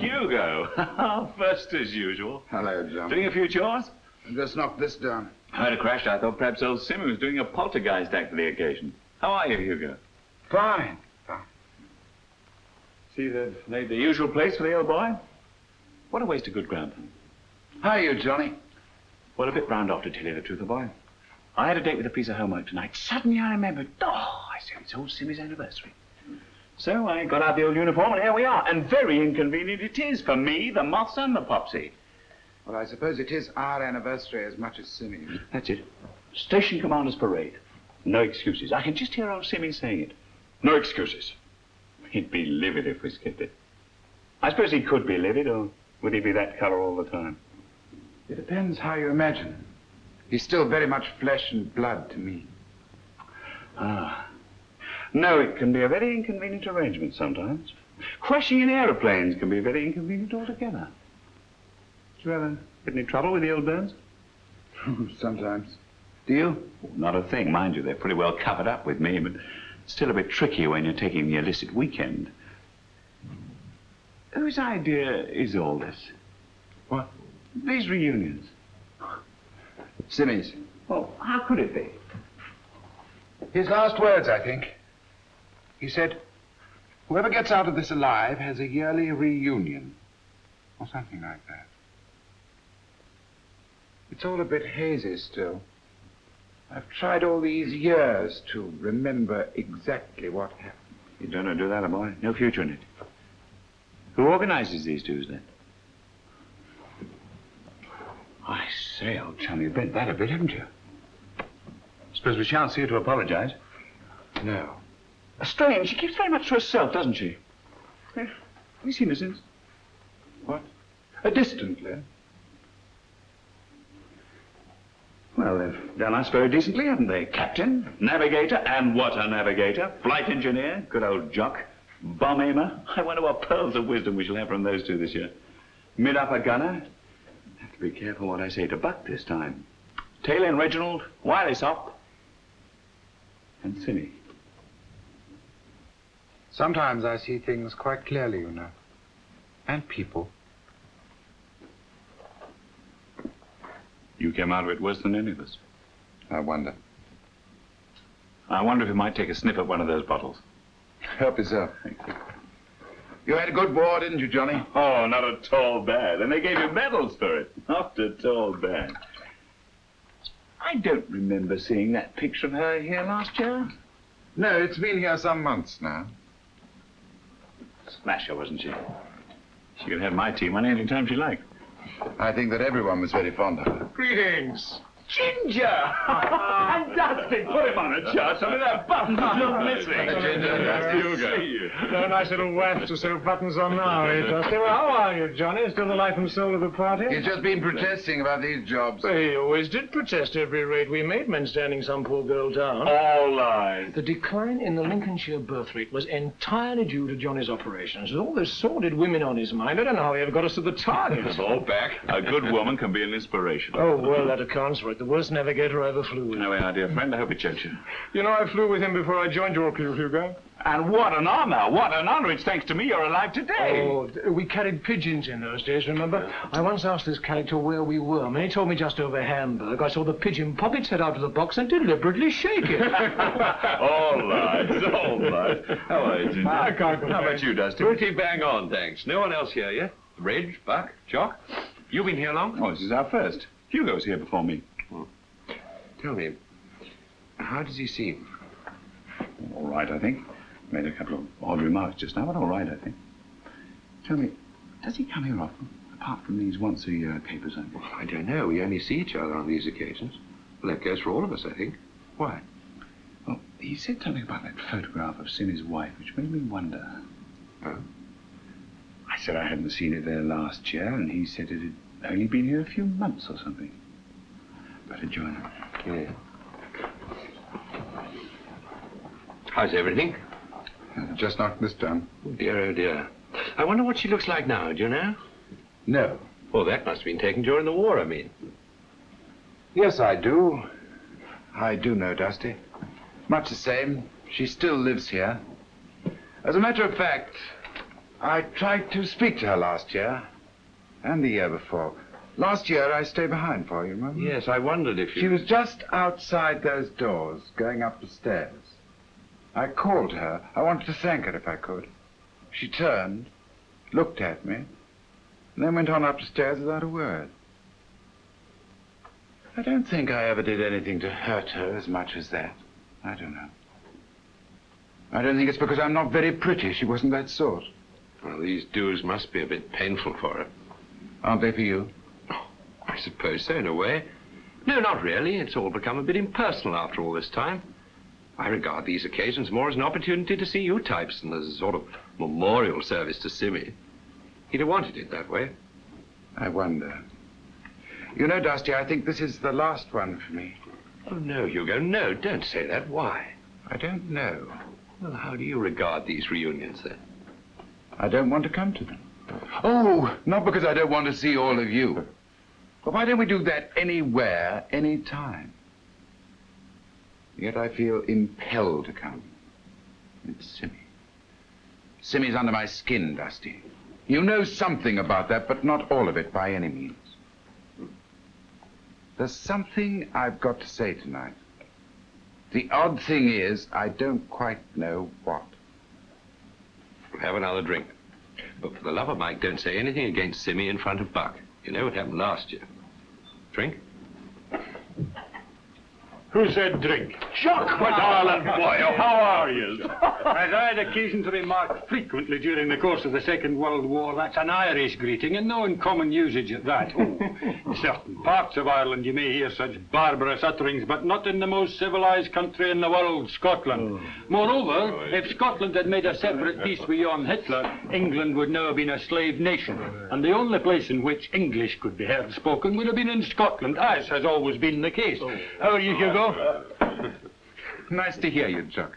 Hugo. First as usual. Hello, John. Doing a few chores? I just knocked this down. I heard a crash. I thought perhaps old Simmy was doing a poltergeist act for the occasion. How are you, Hugo? Fine. See, they've made the usual place for the old boy. What a waste of good ground. How are you, Johnny? Well, a bit round off, to tell you the truth, boy. I had a date with a piece of homework tonight. Suddenly I remembered, I said, it's old Simmy's anniversary. So I got out the old uniform, and here we are. And very inconvenient it is for me, the moths, and the popsy. Well, I suppose it is our anniversary as much as Simmy's. That's it. Station Commander's Parade. No excuses. I can just hear old Simmy saying it. No excuses. He'd be livid if we skipped it. I suppose he could be livid, or would he be that colour all the time? It depends how you imagine. He's still very much flesh and blood to me. Ah. No, it can be a very inconvenient arrangement sometimes. Crashing in aeroplanes can be very inconvenient altogether. Do you ever get any trouble with the old birds? Sometimes. Do you? Well, not a thing, mind you. They're pretty well covered up with me, but still a bit tricky when you're taking the illicit weekend. Whose idea is all this? What? These reunions. Simmy's. Well, how could it be? His last words, I think. He said, whoever gets out of this alive has a yearly reunion. Or something like that. It's all a bit hazy still. I've tried all these years to remember exactly what happened. You don't do that, boy. No future in it. Who organizes these dues, then? I say, old chum, you've bent that a bit, haven't you? Suppose we shan't see her to apologize. No. Strange. She keeps very much to herself, doesn't she? Have you seen her since? What? Distantly. Well, they've done us very decently, haven't they? Captain, navigator, and what a navigator. Flight engineer, good old Jock. Bomb aimer. I wonder what pearls of wisdom we shall have from those two this year. Mid-upper gunner. Have to be careful what I say to Buck this time. Tail end Reginald, wireless op, and Simmy. Sometimes I see things quite clearly, you know. And people. You came out of it worse than any of us. I wonder. I wonder if you might take a sniff at one of those bottles. Help yourself. Thank you. You had a good war, didn't you, Johnny? Oh, not at all bad. And they gave you medals for it. Not at all bad. I don't remember seeing that picture of her here last year. No, it's been here some months now. Smasher, wasn't she? She could have my tea money any time she liked. I think that everyone was very fond of her. Greetings. Ginger! And Dusty, put him on a chart. Some of that button's still missing. Ginger, No nice little waif to sew buttons on now, eh, Dusty? Well, how are you, Johnny? Still the life and soul of the party? He's just been protesting about these jobs. Well, he always did protest every raid we made, men standing some poor girl down. All lies. The decline in the Lincolnshire birth rate was entirely due to Johnny's operations. With all those sordid women on his mind, I don't know how he ever got us to the target. It's all back. A good woman can be an inspiration. Oh, well, that accounts for it. The worst navigator I ever flew with. Anyway, our dear friend, I hope it chokes you. You know, I flew with him before I joined your crew, Hugo. And what an honor! What an honor! It's thanks to me you're alive today. Oh, we carried pigeons in those days, remember? I once asked this character where we were, and he told me just over Hamburg. I saw the pigeon pop its head out of the box and deliberately shake it. All lies, all lies. How are you, Ginger? I can't complain. How about you, Dusty? Pretty bang on, thanks. No one else here yet? Reg, Buck, Jock? You been here long? Oh, this is our first. Hugo's here before me. Tell me, how does he seem? All right, I think. Made a couple of odd remarks just now, but all right, I think. Tell me, does he come here often, apart from these once-a-year capers? Well, I don't know. We only see each other on these occasions. Well, that goes for all of us, I think. Why? Well, he said something about that photograph of Simmy's wife, which made me wonder. Oh? I said I hadn't seen it there last year, and he said it had only been here a few months or something. Better join him. Yeah. How's everything? Just knocked this down. Oh, dear. I wonder what she looks like now, do you know? No. Oh, that must have been taken during the war, I mean. Yes, I do. I do know Dusty. Much the same. She still lives here. As a matter of fact, I tried to speak to her last year, and the year before. Last year I stayed behind for you, remember? Yes, I wondered if you... She was just outside those doors, going up the stairs. I called her. I wanted to thank her if I could. She turned, looked at me, and then went on up the stairs without a word. I don't think I ever did anything to hurt her as much as that. I don't know. I don't think it's because I'm not very pretty. She wasn't that sort. Well, these duels must be a bit painful for her. Aren't they for you? Oh, I suppose so, in a way. No, not really. It's all become a bit impersonal after all this time. I regard these occasions more as an opportunity to see you types than as a sort of memorial service to Simmy. He'd have wanted it that way. I wonder. You know, Dusty, I think this is the last one for me. Oh, no, Hugo, no, don't say that. Why? I don't know. Well, how do you regard these reunions, then? I don't want to come to them. Oh, not because I don't want to see all of you. But why don't we do that anywhere, any time? Yet I feel impelled to come. It's Simmy. Simmy's under my skin, Dusty. You know something about that, but not all of it by any means. There's something I've got to say tonight. The odd thing is, I don't quite know what. Have another drink. But for the love of Mike, don't say anything against Simmy in front of Buck. You know what happened last year. Drink? Who said drink? Jock, my darling boy, how are you? As I had occasion to remark frequently during the course of the Second World War, that's an Irish greeting, and no uncommon usage at that. Oh, in certain parts of Ireland you may hear such barbarous utterings, but not in the most civilised country in the world, Scotland. Moreover, if Scotland had made a separate peace with you on Hitler, England would now have been a slave nation, and the only place in which English could be heard spoken would have been in Scotland, as has always been the case. How are you, Hugo? Nice to hear you, Chuck.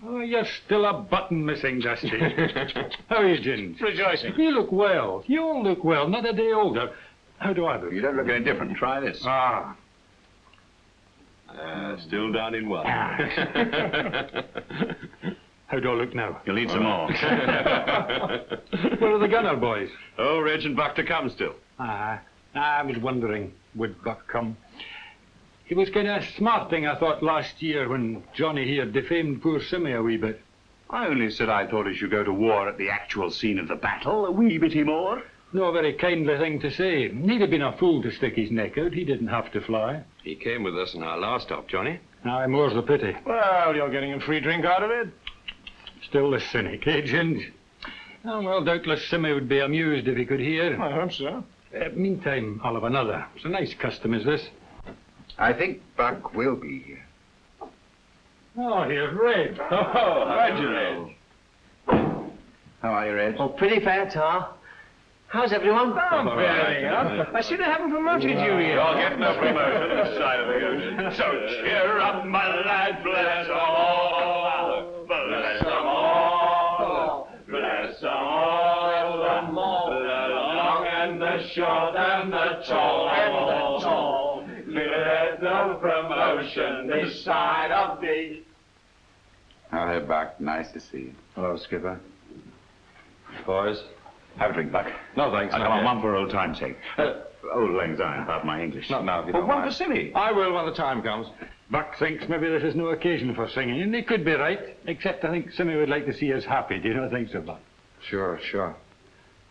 Oh, you're still a button missing, Dusty. How are you, Gins? Rejoicing. You look well. You all look well, not a day older. How do I look? You don't look any different. Try this. Ah. Still down in one. How do I look now? You'll need some more. Where are the gunner boys? Oh, Reg and Buck to come still. I was wondering, would Buck come? He was kind of smarting, I thought, last year when Johnny here defamed poor Simmy a wee bit. I only said I thought he should go to war at the actual scene of the battle, a wee bitty more. No very kindly thing to say. He'd have been a fool to stick his neck out. He didn't have to fly. He came with us on our last stop, Johnny. Aye, more's the pity. Well, you're getting a free drink out of it. Still the cynic, eh, Ginge? Oh, well, doubtless Simmy would be amused if he could hear. I hope so. Meantime, I'll have another. It's a nice custom, is this? I think Buck will be here. Oh, here's Red. Oh, Reg. How are you, Reg? Oh, pretty fair, Tar. How's everyone? Oh, very good. I see they haven't promoted you yet. You'll get no promotion this side of the ocean. So cheer up, my lad, bless all. Bless them all. Bless them all. The long and the short and the tall. And the tall. Let the promotion this side of the... Hello, Buck. Nice to see you. Hello, Skipper. Boys, have a drink, Buck. No, thanks. Come on, one for old time's sake. Old lang syne, pardon my English. Not now, if you But don't one mind. for Simmy. I will when the time comes. Buck thinks maybe this is no occasion for singing, and he could be right, except I think Simmy would like to see us happy. Do you not think so, Buck? Sure.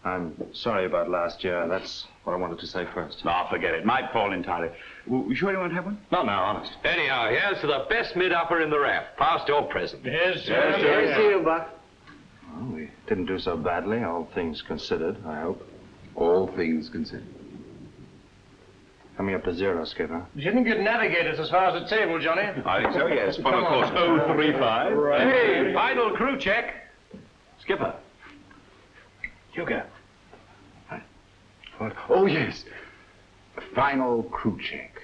I'm sorry about last year. That's what I wanted to say first. Oh, forget it. My fault entirely. You sure you won't have one? Not now, honest. Anyhow, here's to the best mid-upper in the raft, past or present. Yes, Here's to you, Buck. Well, we didn't do so badly, all things considered, I hope. All things considered. Coming up to 0, Skipper. You didn't get navigators as far as the table, Johnny. I think so, yes. Follow course 035. Hey, final crew check. Skipper. Hugo. What? Oh, yes. Final crew check.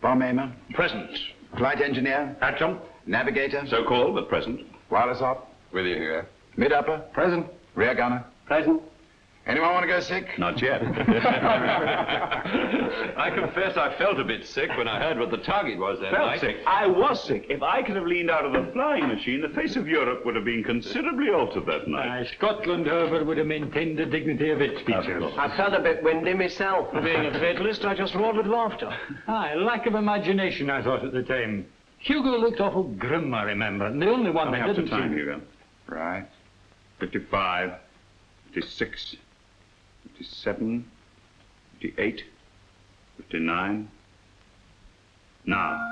Bomb aimer, Present. flight engineer, Atom. navigator, So called, but present. wireless op, With you, Hugo. mid-upper, Present. rear gunner, Present. Anyone want to go sick? Not yet. I confess I felt a bit sick when I heard what the target was that Felt night. sick. I was sick. If I could have leaned out of the flying machine, the face of Europe would have been considerably altered that night. Scotland, however, would have maintained the dignity of its features. I felt a bit windy myself. Being a fatalist, I just roared with laughter. Aye, lack of imagination, I thought at the time. Hugo looked awful grim, I remember, and the only one Coming that up to didn't time, seem... Hugo. Right. 55, 56, 57, 58, 59. Now.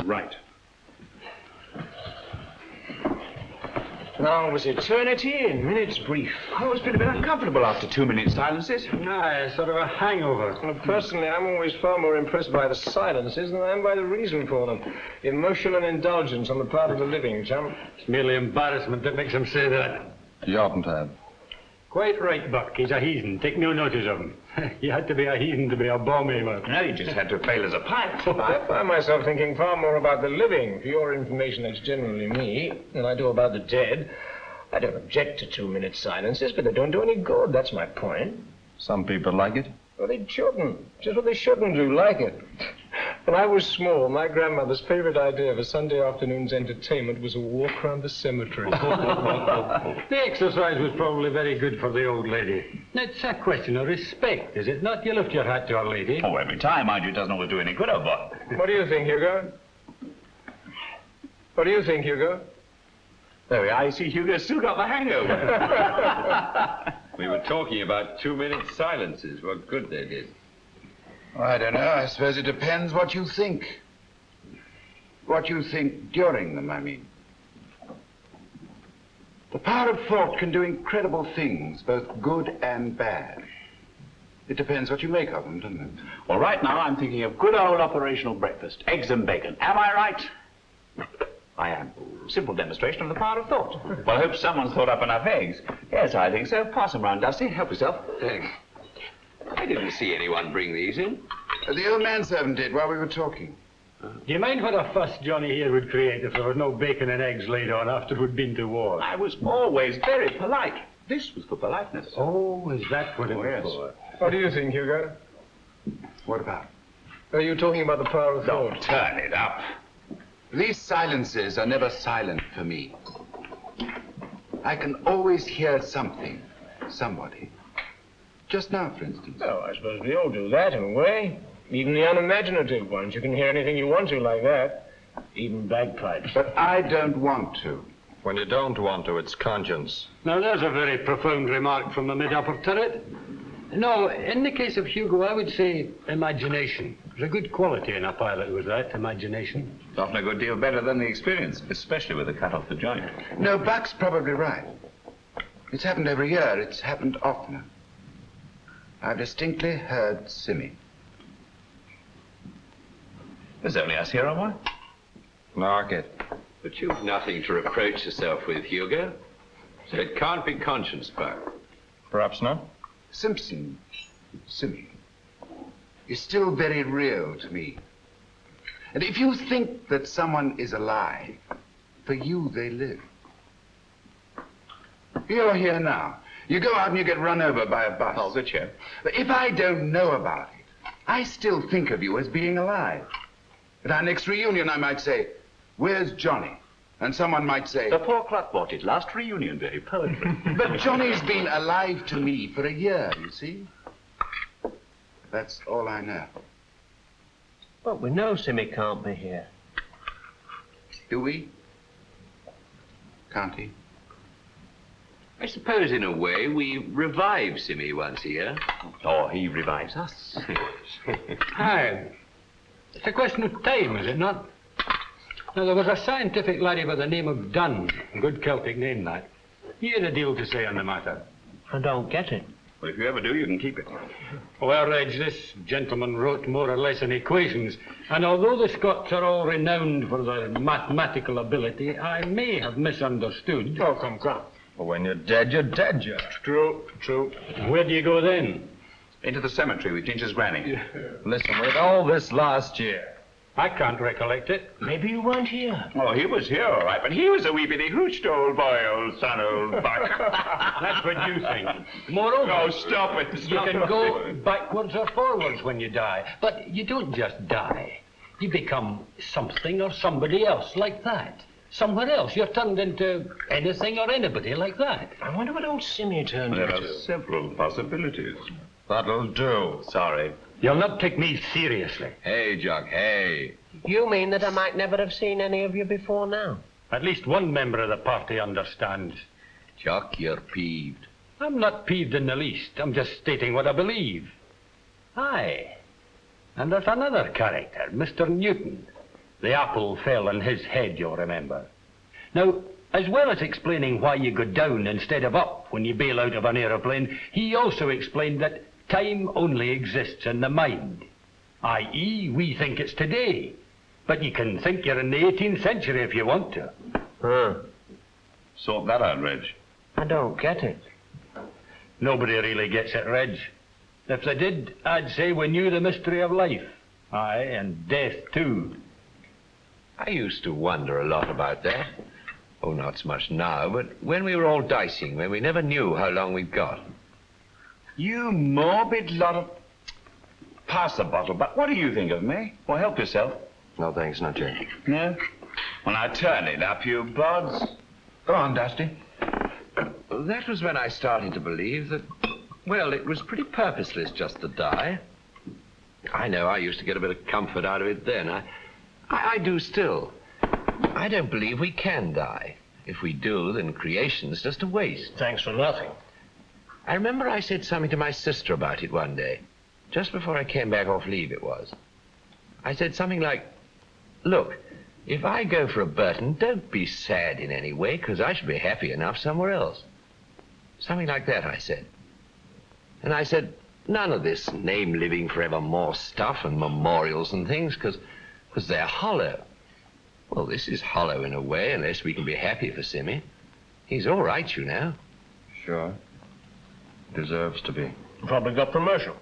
Right. Now was eternity in minutes brief. I always feel a bit uncomfortable after 2-minute silences. Aye, sort of a hangover. Well, personally, I'm always far more impressed by the silences than I am by the reason for them. Emotional indulgence on the part of the living, chum. It's merely embarrassment that makes him say that. You oughtn't to have. Quite right, Buck. He's a heathen. Take no notice of him. You had to be a heathen to be a bomb aimer. No, you just had to fail as a pilot. I find myself thinking far more about the living. For your information, that's generally me, than I do about the dead. I don't object to 2-minute silences, but they don't do any good. That's my point. Some people like it. Well, they shouldn't. Just what they shouldn't do, like it. When I was small, my grandmother's favorite idea of a Sunday afternoon's entertainment was a walk around the cemetery. The exercise was probably very good for the old lady. It's a question of respect, is it not? You lift your hat to a lady. Oh, every time, mind you, it doesn't always do any good, old boy. What do you think, Hugo? What do you think, Hugo? There we are. You see, Hugo's still got the hangover. We were talking about 2-minute silences, what good they did. I don't know. I suppose it depends what you think. What you think during them, I mean. The power of thought can do incredible things, both good and bad. It depends what you make of them, doesn't it? Well, right now, I'm thinking of good old operational breakfast. Eggs and bacon. Am I right? I am. Simple demonstration of the power of thought. Well, I hope someone's thought up enough eggs. Yes, I think so. Pass them round, Dusty. Help yourself. Thanks. I didn't see anyone bring these in. The old manservant did while we were talking. Do you mind what a fuss Johnny here would create if there was no bacon and eggs laid on after we'd been to war? I was always very polite. This was for politeness. Oh, is that what it was yes. for? What do you think, Hugo? What about? Are you talking about the power of thought? Don't turn it up. These silences are never silent for me. I can always hear something, somebody. Just now, for instance. Oh, I suppose we all do that in a way. Even the unimaginative ones. You can hear anything you want to like that. Even bagpipes. But I don't want to. When you don't want to, it's conscience. Now, there's a very profound remark from the mid-upper turret. No, in the case of Hugo, I would say imagination. It's a good quality in a pilot, was that, imagination. It's often a good deal better than the experience, especially with the cut off the joint. No, Buck's probably right. It's happened every year. It's happened oftener. I've distinctly heard Simmy. There's only us here, Omar. Market. But you've nothing to reproach yourself with, Hugo. So it can't be conscience, Buck. Perhaps not. Simpson. Simmy. is still very real to me. And if you think that someone is alive, for you they live. You're here now. You go out and you get run over by a bus. Oh, good show. But if I don't know about it, I still think of you as being alive. At our next reunion, I might say, "Where's Johnny?" And someone might say, The poor clock bought it. Last reunion day, poetry. "But Johnny's been alive to me for a year, you see." That's all I know. But we know Simmy can't be here. Do we? Can't he? I suppose, in a way, we revive Simmy once a year. Or he revives us. Aye. It's a question of time, is it not? Now, there was a scientific laddie by the name of Dunn. Good Celtic name, that. He had a deal to say on the matter. I don't get it. Well, if you ever do, you can keep it. Well, Reg, this gentleman wrote more or less in equations, and although the Scots are all renowned for their mathematical ability, I may have misunderstood. Oh, come. Well, when you're dead, you're dead, you. True. Where do you go then? Into the cemetery with Ginger's granny. Listen, we had all this last year. I can't recollect it. Maybe you weren't here. Oh, he was here, all right, but he was a wee bitty hooched old boy, old son, old buck. That's what you think. Moreover, Oh, stop it. you can go backwards or forwards when you die, but you don't just die. You become something or somebody else like that. Somewhere else. You're turned into anything or anybody like that. I wonder what old Simmy turned There are into. several possibilities. That'll do. Sorry. You'll not take me seriously. Hey, Jock, hey. You mean that I might never have seen any of you before now? At least one member of the party understands. Jock, you're peeved. I'm not peeved in the least. I'm just stating what I believe. Aye. And there's another character, Mr. Newton. The apple fell on his head, you'll remember. Now, as well as explaining why you go down instead of up when you bail out of an aeroplane, he also explained that time only exists in the mind. I.e., we think it's today. But you can think you're in the 18th century if you want to. Sort that out, Reg. I don't get it. Nobody really gets it, Reg. If they did, I'd say we knew the mystery of life. Aye, and death, too. I used to wonder a lot about that. Oh, not so much now, but when we were all dicing, when we never knew how long we'd got. You morbid lot of... Pass the bottle, but what do you think of me? Well, help yourself. No, thanks, not yet. No? Well, now turn it up, you bods. Go on, Dusty. That was when I started to believe that, well, it was pretty purposeless just to die. I know I used to get a bit of comfort out of it then. I do still. I don't believe we can die. If we do, then creation's just a waste. Thanks for nothing. I remember I said something to my sister about it one day. Just before I came back off leave, it was. I said something like, look, if I go for a Burton, don't be sad in any way, because I should be happy enough somewhere else. Something like that, I said. And I said, none of this name living forevermore stuff and memorials and things, because they're hollow. Well, this is hollow in a way, unless we can be happy for Simmy. He's all right, you know. Sure. Deserves to be. Probably got promotion.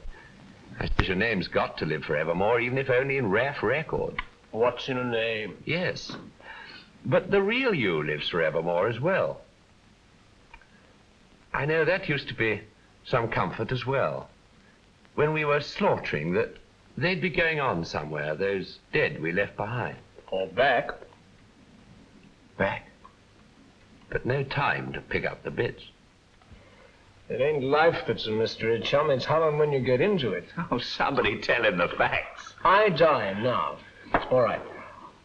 I suppose your name's got to live forevermore, even if only in rough record. What's in a name? Yes. But the real you lives forevermore as well. I know that used to be some comfort as well. When we were slaughtering, that they'd be going on somewhere, those dead we left behind. Or back. Back. But no time to pick up the bits. It ain't life that's a mystery, chum. It's how and when you get into it. Oh, somebody tell him the facts. I die now. All right.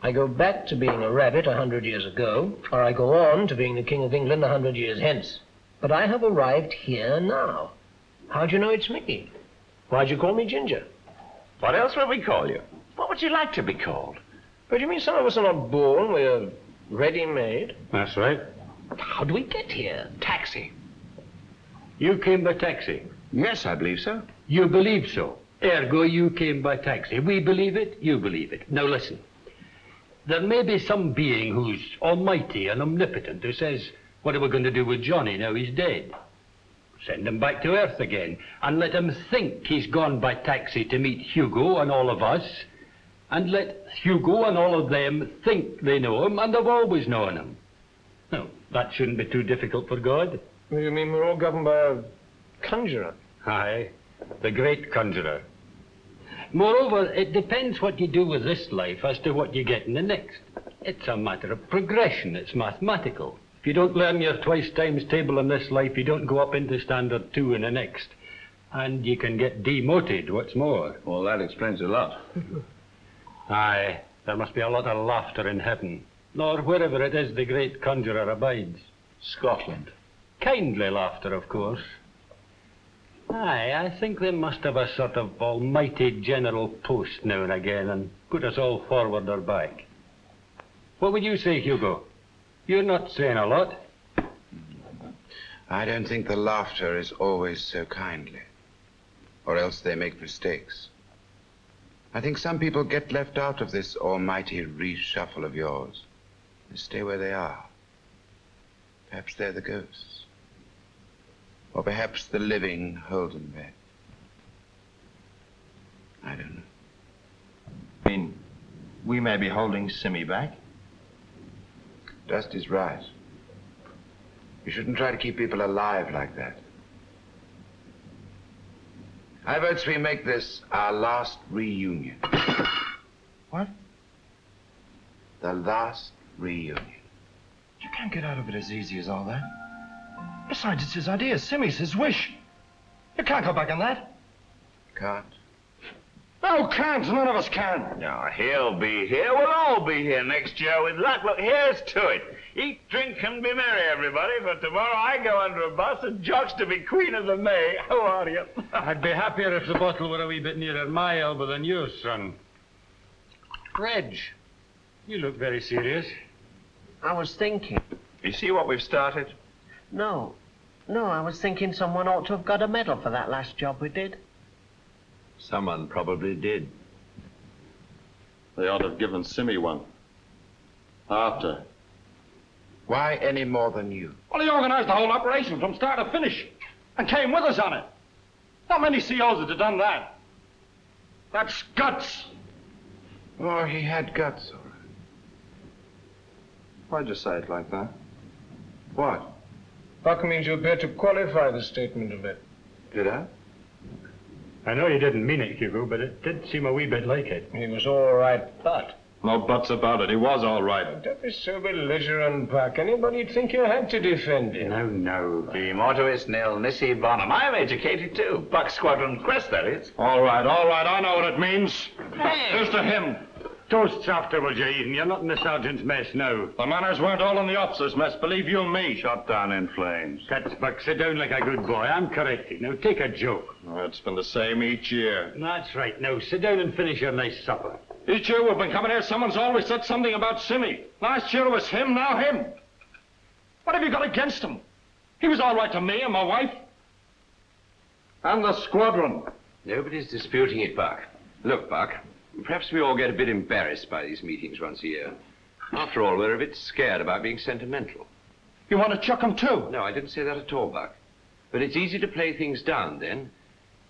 I go back to being a rabbit 100 years ago, or I go on to being the King of England 100 years hence. But I have arrived here now. How'd you know it's me? Why'd you call me Ginger? What else would we call you? What would you like to be called? But you mean some of us are not born, we're ready-made? That's right. How do we get here? Taxi. You came by taxi. Yes, I believe so. You believe so. Ergo, you came by taxi. We believe it, you believe it. Now listen. There may be some being who's almighty and omnipotent who says, what are we going to do with Johnny now he's dead? Send him back to Earth again, and let him think he's gone by taxi to meet Hugo and all of us, and let Hugo and all of them think they know him and have always known him. No, that shouldn't be too difficult for God. What do you mean we're all governed by a conjurer? Aye, the great conjurer. Moreover, it depends what you do with this life as to what you get in the next. It's a matter of progression. It's mathematical. If you don't learn your twice times table in this life, you don't go up into standard 2 in the next. And you can get demoted, what's more. Well, that explains a lot. Aye, there must be a lot of laughter in heaven, or wherever it is the great conjurer abides. Scotland. Kindly laughter, of course. Aye, I think they must have a sort of almighty general post now and again and put us all forward or back. What would you say, Hugo? You're not saying a lot. I don't think the laughter is always so kindly, or else they make mistakes. I think some people get left out of this almighty reshuffle of yours. They stay where they are. Perhaps they're the ghosts. Or perhaps the living hold them back. I don't know. I mean, we may be holding Simmy back. Dusty's right. You shouldn't try to keep people alive like that. I vote we make this our last reunion. What? The last reunion. You can't get out of it as easy as all that. Besides, it's his idea. Simmy's his wish. You can't go back on that. Can't? No, can't. None of us can. No, he'll be here. We'll all be here next year with luck. Look, here's to it. Eat, drink, and be merry, everybody. For tomorrow I go under a bus and Jock's to be Queen of the May. How are you? I'd be happier if the bottle were a wee bit nearer my elbow than yours, son. Reg, you look very serious. I was thinking. You see what we've started? No, I was thinking someone ought to have got a medal for that last job we did. Someone probably did. They ought to have given Simmy one. After. Why any more than you? Well, he organized the whole operation from start to finish and came with us on it. Not many COs would have done that. That's guts. Oh, he had guts, all right. Why'd you say it like that? What? Buck means you appear to qualify the statement a bit. Did I? I know you didn't mean it, Hugo, but it did seem a wee bit like it. He was all right, but... No buts about it. He was all right. Don't be so belligerent, Buck. Anybody'd think you had to defend him. No, the mortuis nil nisi bonum. I'm educated too. Buck Squadron Crest, that is. All right. I know what it means. Here's to him. Toasts afterwards, you Eden. You're not in the sergeant's mess now. The manners weren't all in the officers' mess, believe you me. Shot down in flames. Cats, Buck, sit down like a good boy. I'm correcting. Now, take a joke. Oh, it's been the same each year. That's right. Now, sit down and finish your nice supper. Each year we've been coming here, someone's always said something about Simmy. Last year it was him, now him. What have you got against him? He was all right to me and my wife. And the squadron. Nobody's disputing it, Buck. Look, Buck, perhaps we all get a bit embarrassed by these meetings once a year. After all, we're a bit scared about being sentimental. You want to chuck him too? No, I didn't say that at all, Buck. But it's easy to play things down then.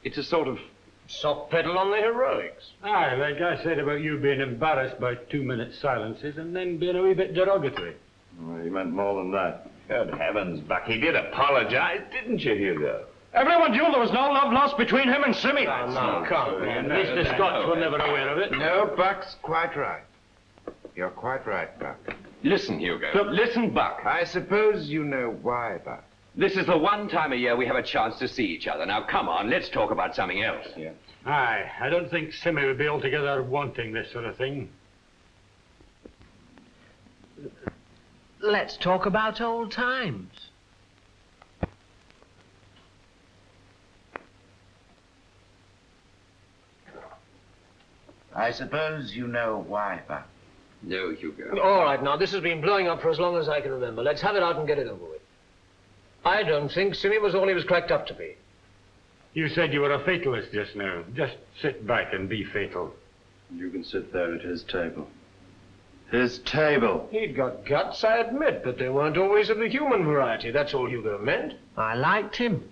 It's a sort of... Soft pedal on the heroics. Aye, like I said about you being embarrassed by 2-minute silences and then being a wee bit derogatory. Well, he meant more than that. Good heavens, Buck. He did apologize, didn't you, Hugo? Everyone knew there was no love lost between him and Simmy. No, come on. At least the Scots were never aware of it. No, Buck's quite right. You're quite right, Buck. Listen, Hugo. Look, listen, Buck. I suppose you know why, Buck. This is the one time a year we have a chance to see each other. Now, come on, let's talk about something else. Yeah. Aye, I don't think Simmy would be altogether wanting this sort of thing. Let's talk about old times. I suppose you know why, Buck. No, Hugo. All right, now, this has been blowing up for as long as I can remember. Let's have it out and get it over with. I don't think Simmy was all he was cracked up to be. You said you were a fatalist just now. Just sit back and be fatal. You can sit there at his table. His table. He'd got guts, I admit, but they weren't always of the human variety. That's all Hugo meant. I liked him.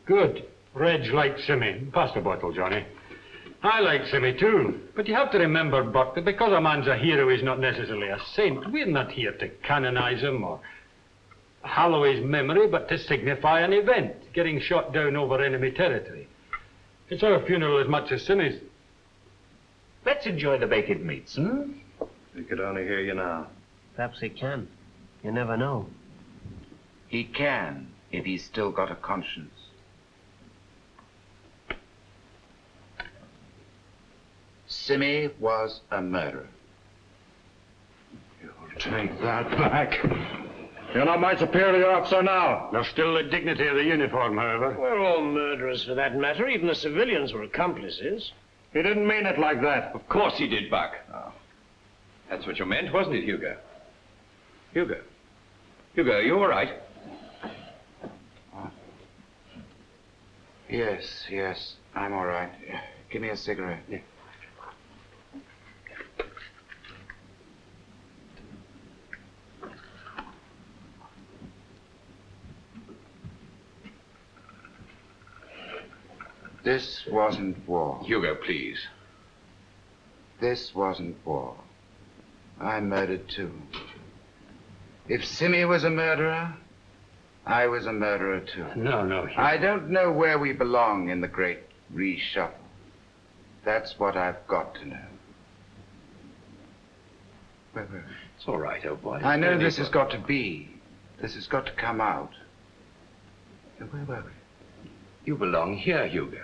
Good. Reg likes Simmy. Pass the bottle, Johnny. I like Simmy too. But you have to remember, Burke, that because a man's a hero, he's not necessarily a saint. We're not here to canonize him or hallow his memory, but to signify an event, getting shot down over enemy territory. It's our funeral as much as Simmy's. Let's enjoy the baked meats, hmm? He could only hear you now. Perhaps he can. You never know. He can, if he's still got a conscience. Simmy was a murderer. You'll take that back. You're not my superior officer now. There's still the dignity of the uniform, however. We're all murderers for that matter. Even the civilians were accomplices. He didn't mean it like that. Of course he did, Buck. Oh. That's what you meant, wasn't it, Hugo? Hugo, you all right? Yes, I'm all right. Give me a cigarette. Yeah. This wasn't war. Hugo, please. This wasn't war. I murdered too. If Simmy was a murderer, I was a murderer too. No, Hugo. I don't know where we belong in the great reshuffle. That's what I've got to know. Wait. It's all right, old boy. I know this has got to be. This has got to come out. Where were we? You belong here, Hugo.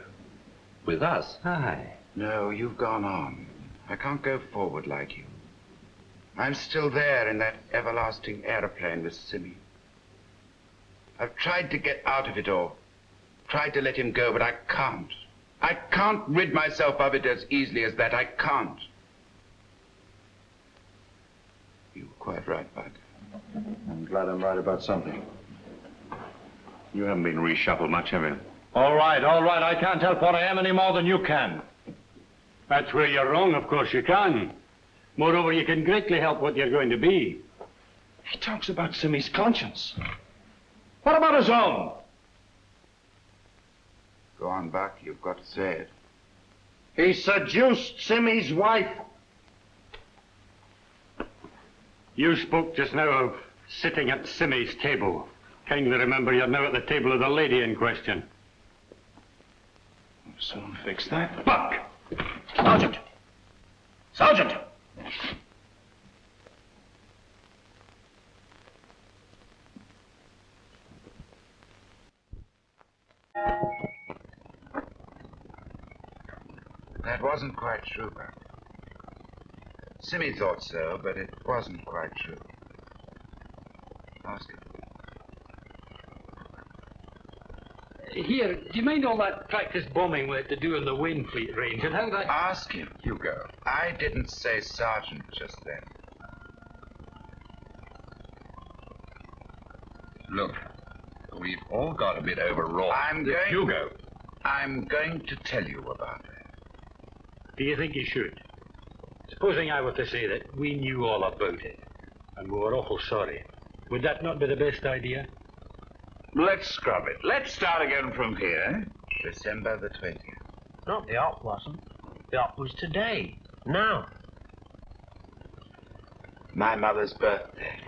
With us. Aye. No, you've gone on. I can't go forward like you. I'm still there in that everlasting aeroplane with Simmy. I've tried to get out of it all. Tried to let him go, but I can't. I can't rid myself of it as easily as that. I can't. You were quite right, Bud. I'm glad I'm right about something. You haven't been reshuffled much, have you? All right. I can't help what I am any more than you can. That's where you're wrong, of course you can. Moreover, you can greatly help what you're going to be. He talks about Simmy's conscience. What about his own? Go on, Buck. You've got to say it. He seduced Simmy's wife. You spoke just now of sitting at Simmy's table. Kindly remember you're now at the table of the lady in question. Soon fix that. Buck! Sergeant! Sergeant! That wasn't quite true, Buck. Simmy thought so, but it wasn't quite true. Ask him. Here, do you mind all that practice bombing we had to do in the Wainfleet range and how that... Ask him, Hugo. I didn't say sergeant just then. Look, we've all got a bit overwrought. Hugo. I'm going to tell you about that. Do you think you should? Supposing I were to say that we knew all about it, and we were awful sorry, would that not be the best idea? Let's scrub it. Let's start again from here. December the 20th. No, the op wasn't. The op was today. Now. My mother's birthday.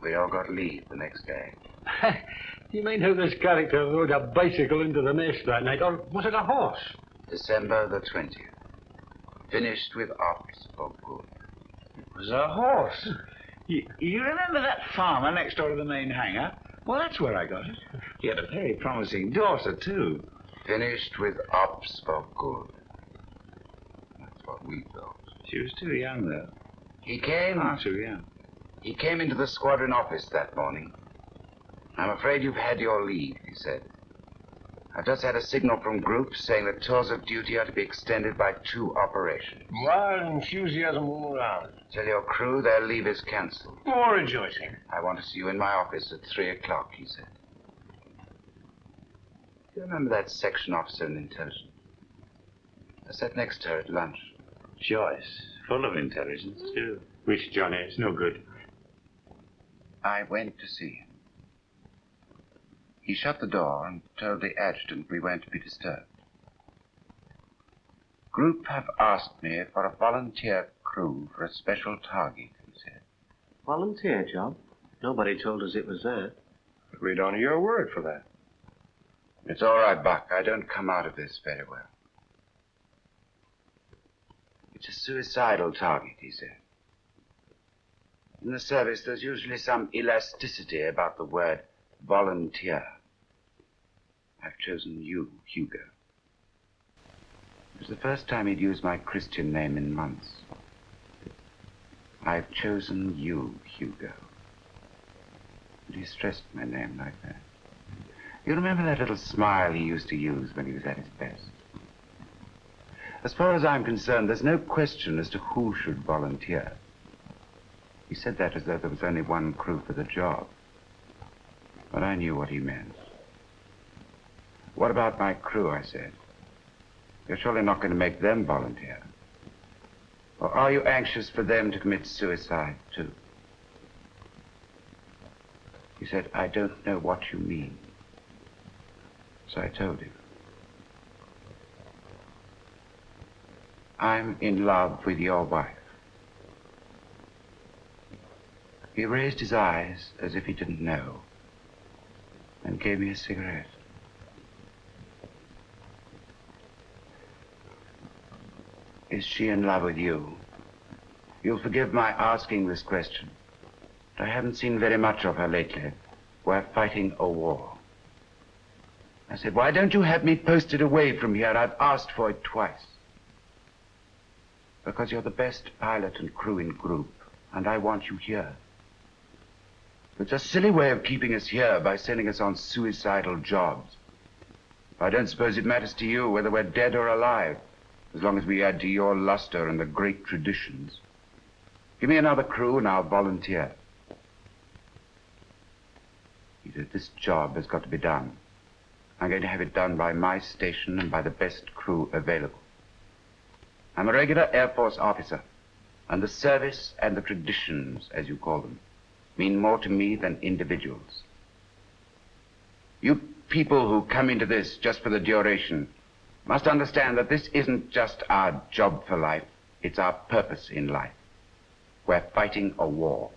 We all got leave the next day. Do you mind how this character rode a bicycle into the nest that night, or was it a horse? December the 20th. Finished with ops for good. It was a horse. You remember that farmer next door to the main hangar? Well, that's where I got it. He had a very promising daughter, too. Finished with ops for good. That's what we thought. She was too young, though. He came... Far too young. He came into the squadron office that morning. I'm afraid you've had your leave, he said. I've just had a signal from groups saying that tours of duty are to be extended by 2 operations. Wild enthusiasm all around. Tell your crew their leave is cancelled. More rejoicing. I want to see you in my office at 3 o'clock, he said. Do you remember that section officer in intelligence? I sat next to her at lunch. Joyce, full of intelligence, too. Which, Johnny, it's no good. I went to see him. He shut the door and told the adjutant we weren't to be disturbed. Group have asked me for a volunteer crew for a special target, he said. Volunteer job? Nobody told us it was that. We'd honor your word for that. It's all right, Buck. I don't come out of this very well. It's a suicidal target, he said. In the service, there's usually some elasticity about the word volunteer. I've chosen you, Hugo. It was the first time he'd used my Christian name in months. I've chosen you, Hugo. And he stressed my name like that. You remember that little smile he used to use when he was at his best? As far as I'm concerned, there's no question as to who should volunteer. He said that as though there was only one crew for the job. But I knew what he meant. What about my crew, I said. You're surely not going to make them volunteer. Or are you anxious for them to commit suicide, too? He said, I don't know what you mean. So I told him. I'm in love with your wife. He raised his eyes as if he didn't know and gave me a cigarette. Is she in love with you? You'll forgive my asking this question, but I haven't seen very much of her lately. We're fighting a war. I said, why don't you have me posted away from here? I've asked for it twice. Because you're the best pilot and crew in group, and I want you here. It's a silly way of keeping us here by sending us on suicidal jobs. I don't suppose it matters to you whether we're dead or alive, as long as we add to your luster and the great traditions. Give me another crew and I'll volunteer. He said, this job has got to be done. I'm going to have it done by my station and by the best crew available. I'm a regular Air Force officer, and the service and the traditions, as you call them, mean more to me than individuals. You people who come into this just for the duration must understand that this isn't just our job for life, it's our purpose in life. We're fighting a war.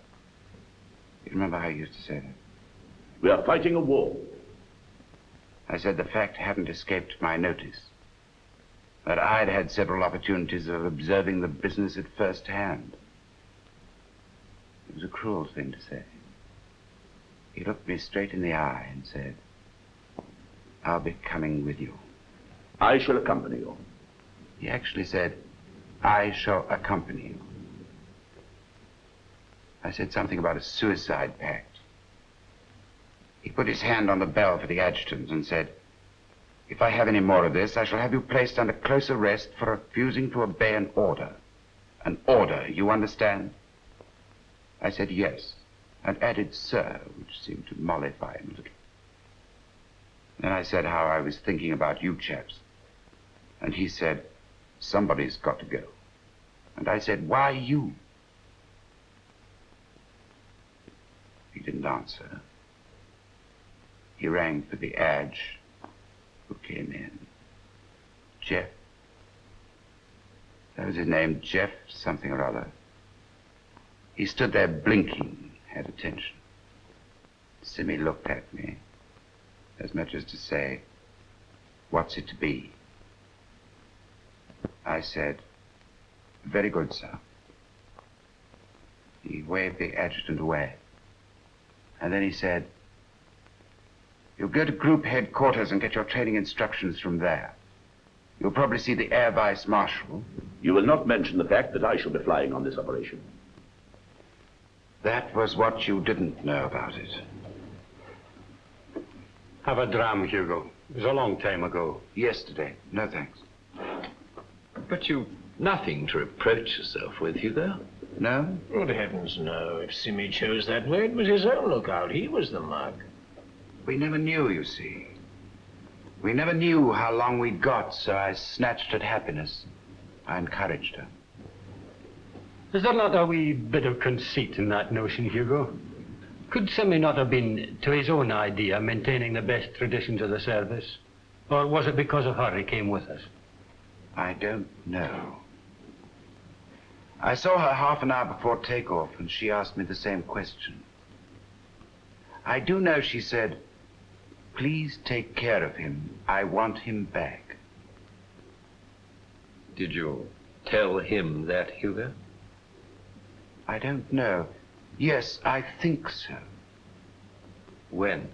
You remember how you used to say that? We are fighting a war. I said the fact hadn't escaped my notice, that I'd had several opportunities of observing the business at first hand. It was a cruel thing to say. He looked me straight in the eye and said, I'll be coming with you. I shall accompany you. He actually said, I shall accompany you. I said something about a suicide pact. He put his hand on the bell for the adjutant and said, if I have any more of this, I shall have you placed under close arrest for refusing to obey an order. An order, you understand? I said yes, and added sir, which seemed to mollify him a little. Then I said how I was thinking about you chaps. And he said, somebody's got to go. And I said, why you? He didn't answer. He rang for the adge, who came in. Jeff. That was his name, Jeff something or other. He stood there blinking, had attention. Simmy looked at me, as much as to say, what's it to be? I said, very good, sir. He waved the adjutant away. And then he said, you'll go to group headquarters and get your training instructions from there. You'll probably see the Air Vice Marshal. You will not mention the fact that I shall be flying on this operation. That was what you didn't know about it. Have a dram, Hugo. It was a long time ago. Yesterday. No thanks. But you've nothing to reproach yourself with, Hugo. No? Good heavens, no. If Simmy chose that way, it was his own lookout. He was the mug. We never knew, you see. We never knew how long we'd got, so I snatched at happiness. I encouraged her. Is there not a wee bit of conceit in that notion, Hugo? Could Simi not have been, to his own idea, maintaining the best traditions of the service? Or was it because of her he came with us? I don't know. I saw her half an hour before takeoff, and she asked me the same question. I do know she said, "Please take care of him. I want him back." Did you tell him that, Hugo? I don't know. Yes, I think so. When?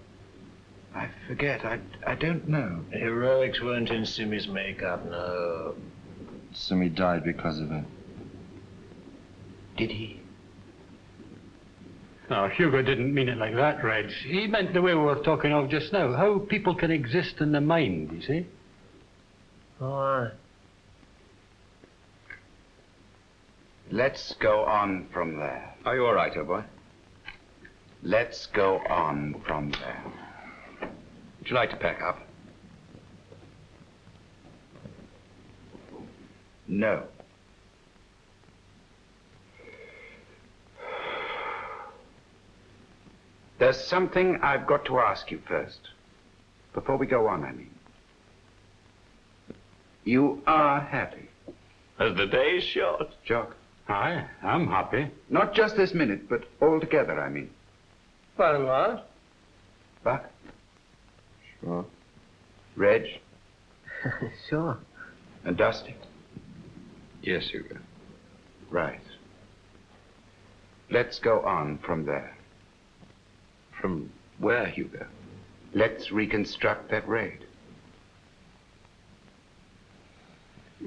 I forget. I don't know. Heroics weren't in Simi's makeup, no. Simi died because of it. Did he? No, Hugo didn't mean it like that, Reg. He meant the way we were talking of just now. How people can exist in the mind, you see? Oh, aye. Let's go on from there. Are you all right, old boy? Let's go on from there. Would you like to pack up? No. There's something I've got to ask you first. Before we go on, I mean. You are happy? As the day's short. Jock? Aye, I'm happy. Not just this minute, but altogether, I mean. By and large. Buck? Sure. Reg? Sure. And Dusty? Yes, Hugo. Right. Let's go on from there. From where, Hugo? Let's reconstruct that raid.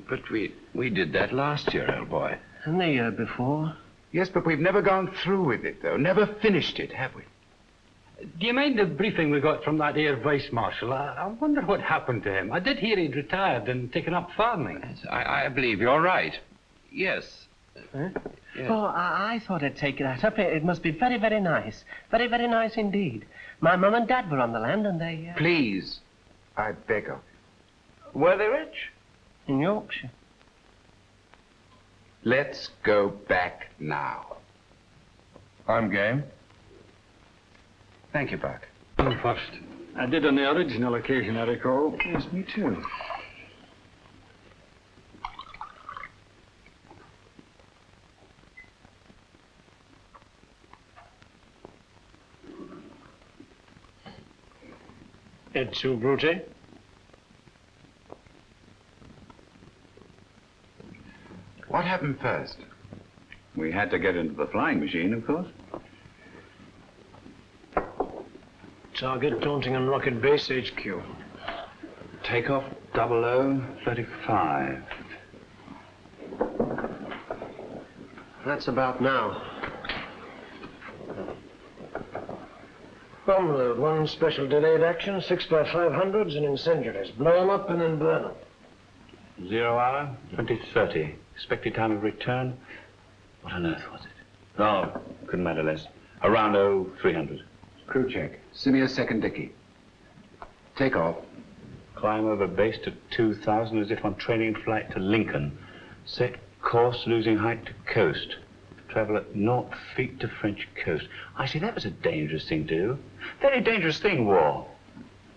But we did that last year, old boy. And the year before. Yes, but we've never gone through with it, though. Never finished it, have we? Do you mind the briefing we got from that Air Vice Marshal? I wonder what happened to him. I did hear he'd retired and taken up farming. I believe you're right. Yes. Huh? Yes. Oh, I thought I'd take that up. It must be very, very nice. Very, very nice indeed. My mum and dad were on the land and they... Please, I beg of you. Were they rich? In Yorkshire. Let's go back now. I'm game. Thank you, Buck. You first. I did on the original occasion, I recall. Yes, me too. Et tu, Brute? What happened first? We had to get into the flying machine, of course. Target, Taunting and Rocket Base HQ. Takeoff 0035. That's about now. Bomb load, one special delayed action, 6x500s and incendiaries. Blow them up and then burn them. 0 hour, 2030. Expected time of return. What on earth was it? Oh, couldn't matter less. Around 0300. Crew check. Simi a second dicky. Take off. Climb over base to 2000 as if on training flight to Lincoln. Set course, losing height to coast. Travel at 0 feet to French coast. I see, that was a dangerous thing to do. Very dangerous thing, war.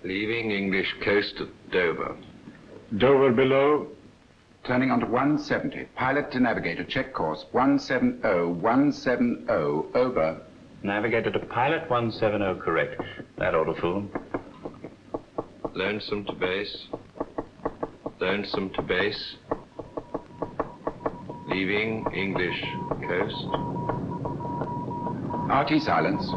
Leaving English coast at Dover. Dover below. Turning onto 170. Pilot to navigator. Check course. 170, 170. Over. Navigator to pilot 170, correct. That ought to fool him. Lonesome to base. Lonesome to base. Leaving English coast. RT silence.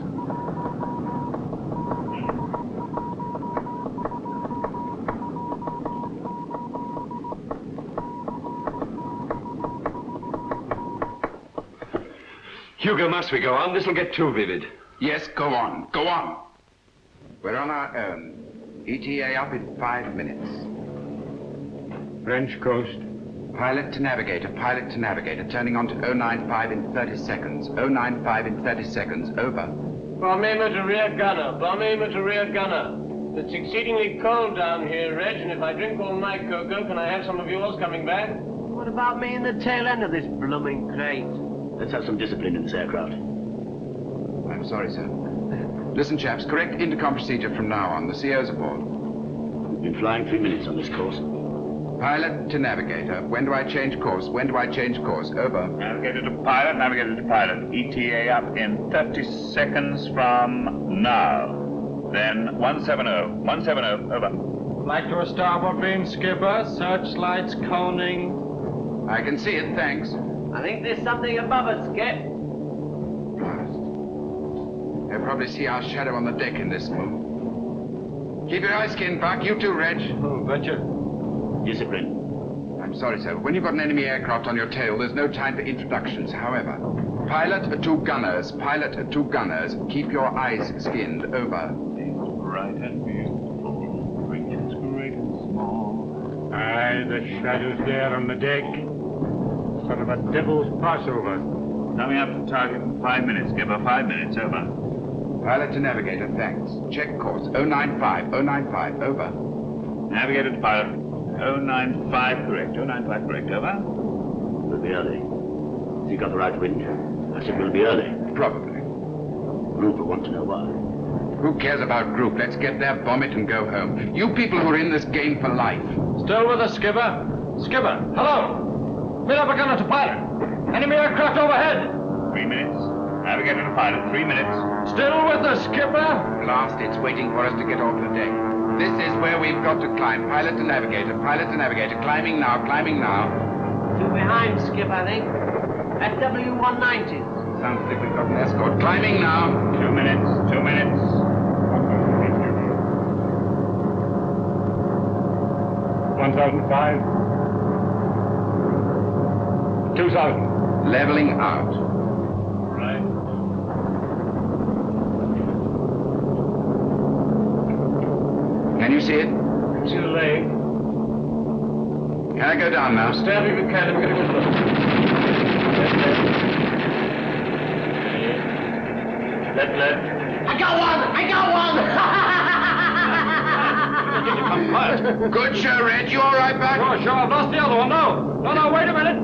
Hugo, must we go on? This'll get too vivid. Yes, go on. Go on. We're on our own. ETA up in 5 minutes. French coast. Pilot to navigator. Pilot to navigator. Turning on to 095 in 30 seconds. 095 in 30 seconds. Over. Bomb aimer to rear gunner. Bomb aimer to rear gunner. It's exceedingly cold down here, Reg, and if I drink all my cocoa, can I have some of yours coming back? What about me in the tail end of this blooming crate? Let's have some discipline in this aircraft. I'm sorry, sir. Listen, chaps, correct intercom procedure from now on. The CO's aboard. We've been flying 3 minutes on this course. Pilot to navigator. When do I change course? When do I change course? Over. Navigator to pilot, navigator to pilot. ETA up in 30 seconds from now. Then 170. 170, over. Flight to a starboard beam, skipper. Searchlights coning. I can see it, thanks. I think there's something above us, Skip. They'll probably see our shadow on the deck in this move. Keep your eyes skinned, Buck. You too, Reg. Oh, betcha. Discipline. I'm sorry, sir. When you've got an enemy aircraft on your tail, there's no time for introductions. However, pilot to gunners. Pilot to gunners. Keep your eyes skinned. Over. Bright and beautiful, creatures great and small. Aye, the shadows there on the deck. Sort of a devil's passover. Coming up to target in 5 minutes, skipper. 5 minutes, over. Pilot to navigator, thanks. Check course. 095, 095, over. Navigator to pilot. 095 correct. 095 correct, over. We'll be early. Has he got the right wind? I said we'll be early. Probably. Group will want to know why. Who cares about group? Let's get there, bomb it, and go home. You people who are in this game for life. Still with us, skipper. Skipper, hello. Meet up a gunner to pilot. Enemy aircraft overhead. 3 minutes. Navigator to pilot. 3 minutes. Still with us, skipper. Blast, it's waiting for us to get off the deck. This is where we've got to climb. Pilot to navigator, pilot to navigator. Climbing now, climbing now. Two behind, Skip, I think. At W190. Sounds like we've got an escort. Climbing now. 2 minutes. 2 minutes. 1,005. 2,000. Leveling out. Right. Can you see it? See the leg. Can I go down now? Stand if you can. We're going to go for left. I got one! Good show, Red. You all right, Buck? Sure. I've lost the other one. No, wait a minute.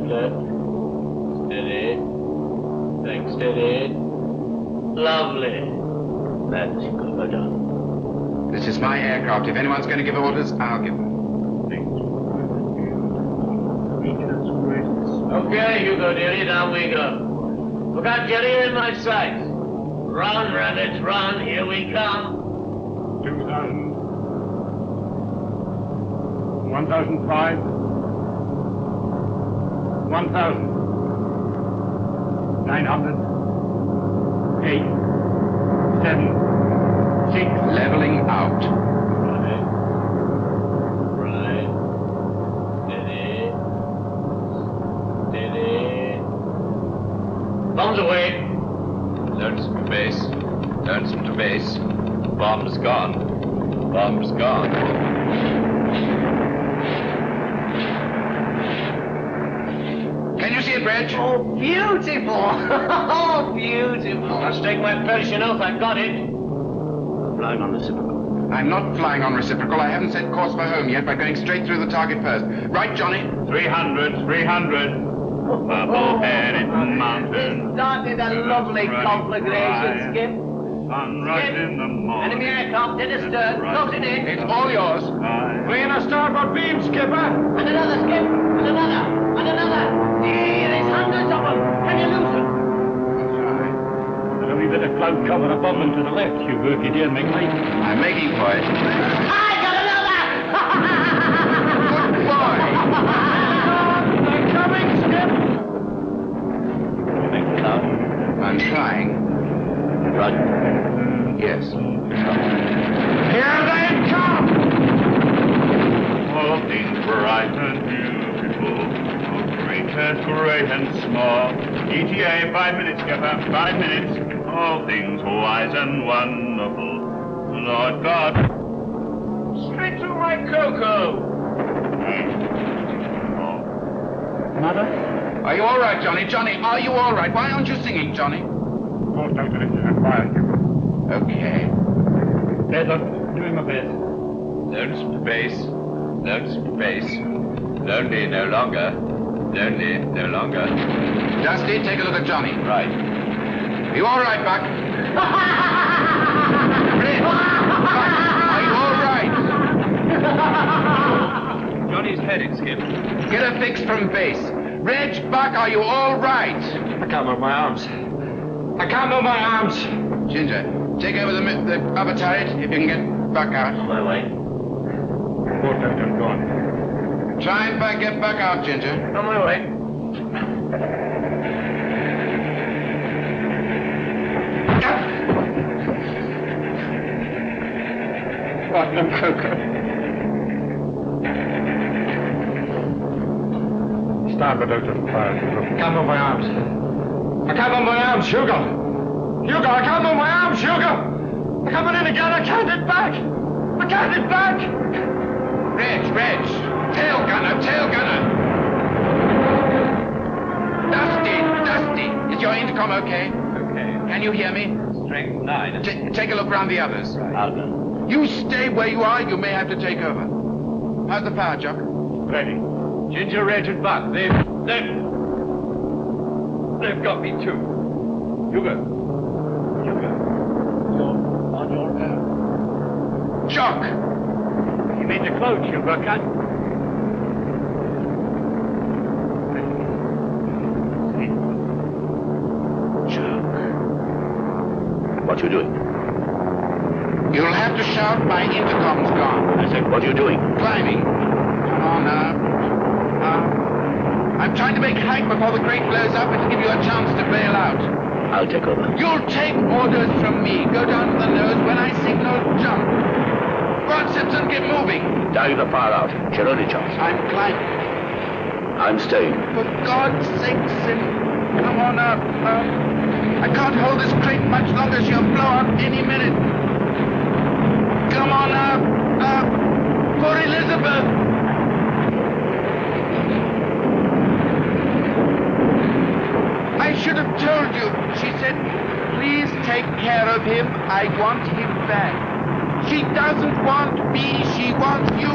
Left. Steady. Thanks, steady. Lovely. That's good. Well done. This is my aircraft. If anyone's going to give orders, I'll give them. Okay, Hugo, dearie, down we go. Look out, Jerry, you're in my sights. Run, rabbits, run. Here we come. 2,000. 1,005. 1,000. 900. 8. 7. 6. Leveling out. Right. Steady. Bombs away. Lonesome to base. Lonesome to base. Bomb's gone. Bomb's gone. Can you see it, Reg? Oh, beautiful. Oh, beautiful. I'll stake my Persian oath I've got it. Flying on reciprocal. I'm not flying on reciprocal. I haven't set course for home yet by going straight through the target first. Right, Johnny? 300. Purple head in the mountain. Started a lovely conflagration, Skip. Sunrise in the morning. Enemy aircraft dead astern, closing in. It's all yours. Clean a starboard beam, skipper. And another, Skip. And another. There's hundreds of them. Can you lose them? A wee bit of cloud cover above and to the left, Hugo, if you dare make light. I'm making for it. I got another! Good boy. They're coming, Skip. You make it loud. I'm trying. Right. Yes. Here they come. All things bright and beautiful, great and small. ETA 5 minutes, skipper. 5 minutes. All things wise and wonderful. Lord God. Straight through my cocoa. Mother? Are you all right, Johnny? Johnny, are you all right? Why aren't you singing, Johnny? Oh, Duncan, it's quiet, Hugo. Okay. Basil, doing my best. Lonesome to base. Lonesome to base. Lonely no longer. Lonely, no longer. Dusty, take a look at Johnny. Right. Are you all right, Buck? Red, Buck, are you all right? Johnny's head, Skip. Get a fix from base. Reg, Buck, are you all right? I can't move my arms. I can't move my arms. Ginger, take over the upper turret if you can get Buck out. On my way. Both of them gone. Try and get Buck out, Ginger. On my way. Platinum cocoa. Starboard out of the fire. Can't move my arms. I can't move my arms, Hugo. Hugo, I can't move my arms, Hugo. I'm coming in again. I can't get back. I can't get back. Reg. Tail gunner. Dusty, is your intercom okay? Okay. Can you hear me? Strength 9. Take a look round the others. I'll go. You stay where you are. You may have to take over. How's the power, Jock? Ready. Ginger, Reg, and Buck. They've got me too. Hugo. You're on your own. Jock! You mean the clothes, Hugo, can't you? What you doing? You'll have to shout my intercom's gone. I said, what are you doing? Climbing. Come on now. I'm trying to make Hyde before the crate blows up and to give you a chance to bail out. I'll take over. You'll take orders from me. Go down to the nose when I signal jump. Go on, Simpson, get moving. Dive the fire out. It's your only chance. I'm climbing. I'm staying. For God's sake, Sim, come on up. I can't hold this crate much longer. She'll blow up any minute. Come on up. For Elizabeth. I should have told you. She said, please take care of him. I want him back. She doesn't want me. She wants you.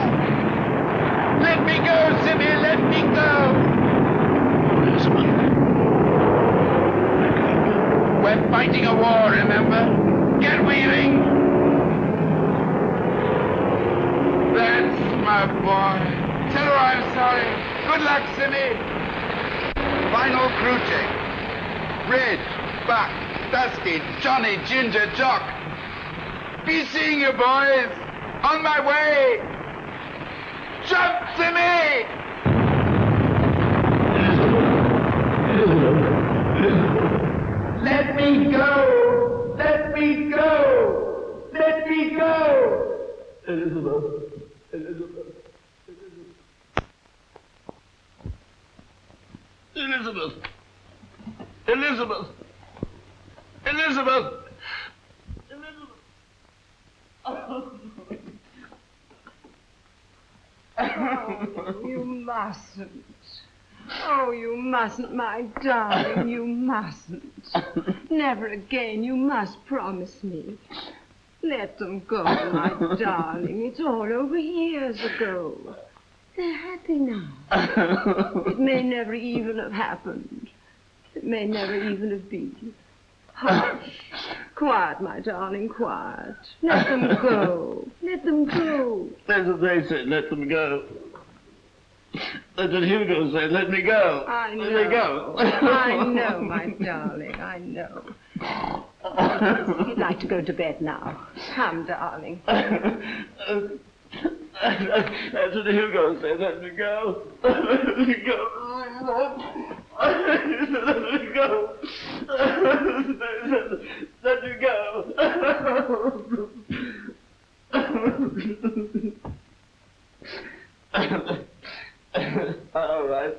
Let me go, Simmy. Let me go. Elizabeth. We're fighting a war, remember? Get weaving. That's my boy. Tell her I'm sorry. Good luck, Simmy. Final crew check. Red, Buck, Dusty, Johnny, Ginger, Jock. Be seeing you, boys. On my way. Jump, Simmy! Let me go! Let me go! Let me go! Elizabeth. Oh, you mustn't. Oh, you mustn't, my darling. You mustn't. Never again. You must promise me. Let them go, my darling. It's all over years ago. They're happy now. It may never even have happened. It may never even have been. Hush. Quiet, my darling, quiet. Let them go. Let them go. That's what they said, let them go. That's what Hugo said, let me go. I know. Let me go. I know, my darling, I know. You'd like to go to bed now. Come, darling. That's what Hugo said, let me go. Let me go. Let me go. Let me go. All right.